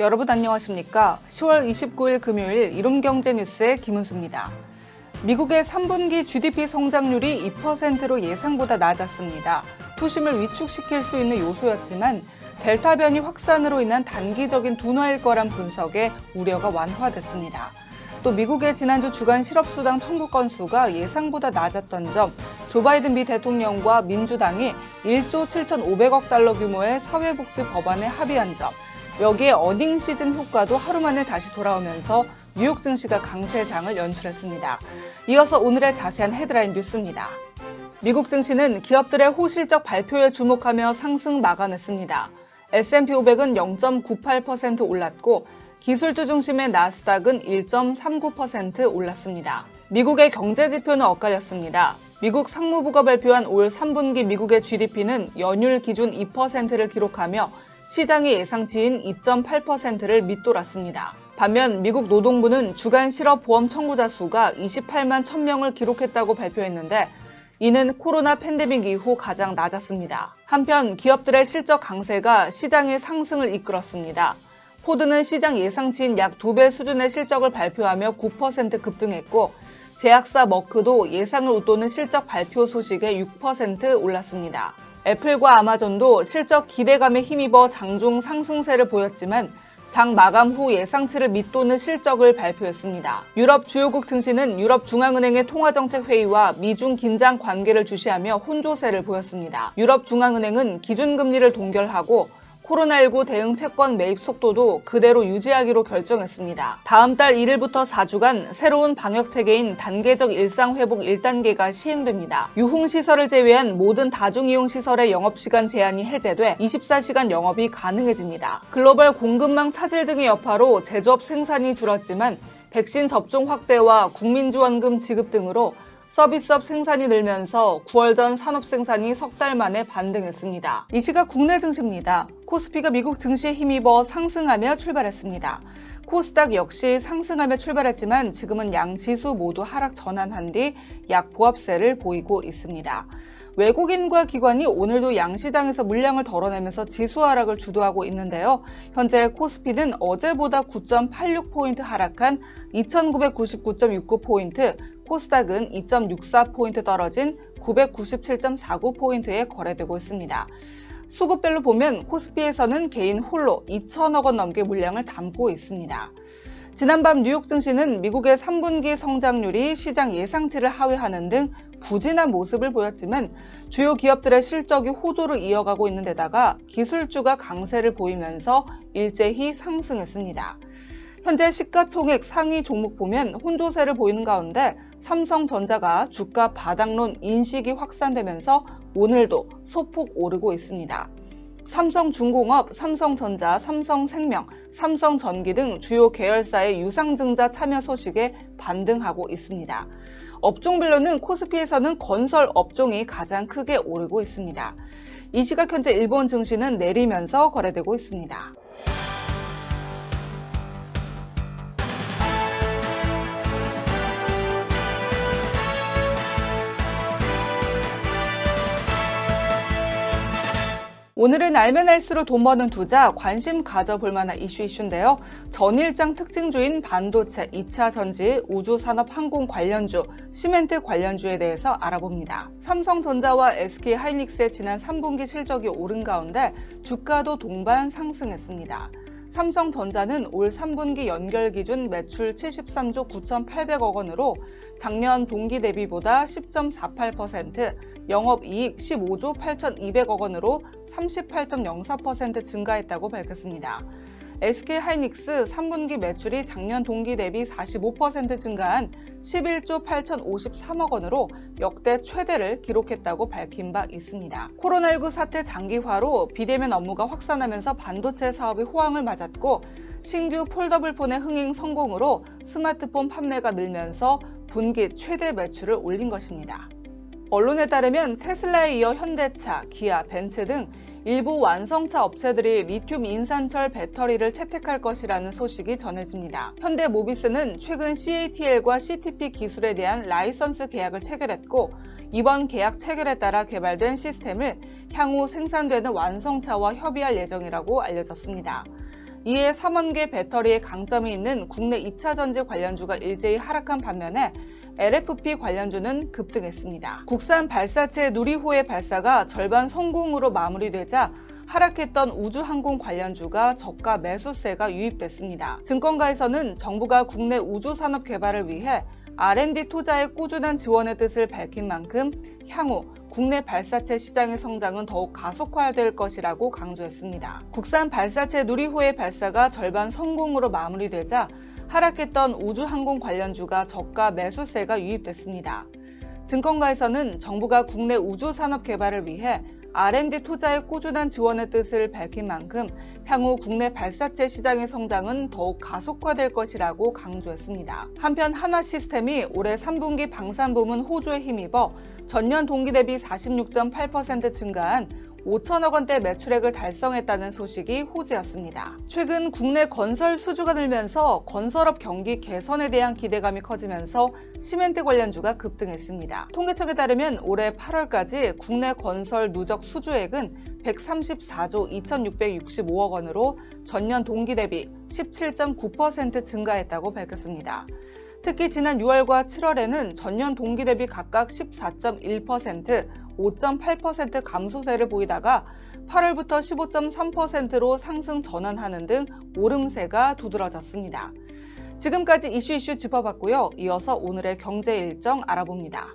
여러분 안녕하십니까? 10월 29일 금요일 이룸경제뉴스의 김은수입니다. 미국의 3분기 GDP 성장률이 2%로 예상보다 낮았습니다. 투심을 위축시킬 수 있는 요소였지만 델타 변이 확산으로 인한 단기적인 둔화일 거란 분석에 우려가 완화됐습니다. 또 미국의 지난주 주간 실업수당 청구 건수가 예상보다 낮았던 점, 조 바이든 미 대통령과 민주당이 1조 7,500억 달러 규모의 사회복지 법안에 합의한 점, 여기에 어닝 시즌 효과도 하루 만에 다시 돌아오면서 뉴욕 증시가 강세장을 연출했습니다. 이어서 오늘의 자세한 헤드라인 뉴스입니다. 미국 증시는 기업들의 호실적 발표에 주목하며 상승 마감했습니다. S&P 500은 0.98% 올랐고 기술주 중심의 나스닥은 1.39% 올랐습니다. 미국의 경제지표는 엇갈렸습니다. 미국 상무부가 발표한 올 3분기 미국의 GDP는 연율 기준 2%를 기록하며 시장의 예상치인 2.8%를 밑돌았습니다. 반면 미국 노동부는 주간 실업 보험 청구자 수가 28만 1000명을 기록했다고 발표했는데 이는 코로나 팬데믹 이후 가장 낮았습니다. 한편 기업들의 실적 강세가 시장의 상승을 이끌었습니다. 포드는 시장 예상치인 약 2배 수준의 실적을 발표하며 9% 급등했고 제약사 머크도 예상을 웃도는 실적 발표 소식에 6% 올랐습니다. 애플과 아마존도 실적 기대감에 힘입어 장중 상승세를 보였지만 장 마감 후 예상치를 밑도는 실적을 발표했습니다. 유럽 주요국 증시는 유럽중앙은행의 통화정책회의와 미중 긴장 관계를 주시하며 혼조세를 보였습니다. 유럽중앙은행은 기준금리를 동결하고 코로나19 대응 채권 매입 속도도 그대로 유지하기로 결정했습니다. 다음 달 1일부터 4주간 새로운 방역체계인 단계적 일상회복 1단계가 시행됩니다. 유흥시설을 제외한 모든 다중이용시설의 영업시간 제한이 해제돼 24시간 영업이 가능해집니다. 글로벌 공급망 차질 등의 여파로 제조업 생산이 줄었지만 백신 접종 확대와 국민지원금 지급 등으로 서비스업 생산이 늘면서 9월 전 산업 생산이 석 달 만에 반등했습니다. 이 시각 국내 증시입니다. 코스피가 미국 증시에 힘입어 상승하며 출발했습니다. 코스닥 역시 상승하며 출발했지만 지금은 양 지수 모두 하락 전환한 뒤 약 보합세를 보이고 있습니다. 외국인과 기관이 오늘도 양시장에서 물량을 덜어내면서 지수 하락을 주도하고 있는데요. 현재 코스피는 어제보다 9.86포인트 하락한 2999.69포인트, 코스닥은 2.64포인트 떨어진 997.49포인트에 거래되고 있습니다. 수급별로 보면 코스피에서는 개인 홀로 2천억 원 넘게 물량을 담고 있습니다. 지난밤 뉴욕 증시는 미국의 3분기 성장률이 시장 예상치를 하회하는 등 부진한 모습을 보였지만 주요 기업들의 실적이 호조를 이어가고 있는 데다가 기술주가 강세를 보이면서 일제히 상승했습니다. 현재 시가총액 상위 종목 보면 혼조세를 보이는 가운데 삼성전자가 주가 바닥론 인식이 확산되면서 오늘도 소폭 오르고 있습니다. 삼성중공업, 삼성전자, 삼성생명, 삼성전기 등 주요 계열사의 유상증자 참여 소식에 반등하고 있습니다. 업종별로는 코스피에서는 건설 업종이 가장 크게 오르고 있습니다. 이 시각 현재 일본 증시는 내리면서 거래되고 있습니다. 오늘은 알면 알수록 돈 버는 투자, 관심 가져볼 만한 이슈인데요. 전일장 특징주인 반도체, 2차 전지, 우주산업 항공 관련주, 시멘트 관련주에 대해서 알아봅니다. 삼성전자와 SK하이닉스의 지난 3분기 실적이 오른 가운데 주가도 동반 상승했습니다. 삼성전자는 올 3분기 연결 기준 매출 73조 9,800억 원으로 작년 동기 대비보다 10.48%, 영업이익 15조 8,200억 원으로 38.04% 증가했다고 밝혔습니다. SK하이닉스 3분기 매출이 작년 동기 대비 45% 증가한 11조 8,053억 원으로 역대 최대를 기록했다고 밝힌 바 있습니다. 코로나19 사태 장기화로 비대면 업무가 확산하면서 반도체 사업이 호황을 맞았고 신규 폴더블폰의 흥행 성공으로 스마트폰 판매가 늘면서 분기 최대 매출을 올린 것입니다. 언론에 따르면 테슬라에 이어 현대차, 기아, 벤츠 등 일부 완성차 업체들이 리튬 인산철 배터리를 채택할 것이라는 소식이 전해집니다. 현대모비스는 최근 CATL과 CTP 기술에 대한 라이선스 계약을 체결했고 이번 계약 체결에 따라 개발된 시스템을 향후 생산되는 완성차와 협의할 예정이라고 알려졌습니다. 이에 3원계 배터리에 강점이 있는 국내 2차 전지 관련주가 일제히 하락한 반면에 LFP 관련주는 급등했습니다. 국산 발사체 누리호의 발사가 절반 성공으로 마무리되자 하락했던 우주항공 관련주가 저가 매수세가 유입됐습니다. 증권가에서는 정부가 국내 우주산업 개발을 위해 R&D 투자에 꾸준한 지원의 뜻을 밝힌 만큼 향후 국내 발사체 시장의 성장은 더욱 가속화될 것이라고 강조했습니다. 국산 발사체 누리호의 발사가 절반 성공으로 마무리되자 하락했던 우주항공 관련주가 저가 매수세가 유입됐습니다. 증권가에서는 정부가 국내 우주산업 개발을 위해 R&D 투자에 꾸준한 지원의 뜻을 밝힌 만큼 향후 국내 발사체 시장의 성장은 더욱 가속화될 것이라고 강조했습니다. 한편 하나시스템이 올해 3분기 방산부문 호조에 힘입어 전년 동기 대비 46.8% 증가한 5천억 원대 매출액을 달성했다는 소식이 호재였습니다. 최근 국내 건설 수주가 늘면서 건설업 경기 개선에 대한 기대감이 커지면서 시멘트 관련주가 급등했습니다. 통계청에 따르면 올해 8월까지 국내 건설 누적 수주액은 134조 2,665억 원으로 전년 동기 대비 17.9% 증가했다고 밝혔습니다. 특히 지난 6월과 7월에는 전년 동기 대비 각각 14.1%, 5.8% 감소세를 보이다가 8월부터 15.3%로 상승 전환하는 등 오름세가 두드러졌습니다. 지금까지 이슈 짚어봤고요. 이어서 오늘의 경제 일정 알아봅니다.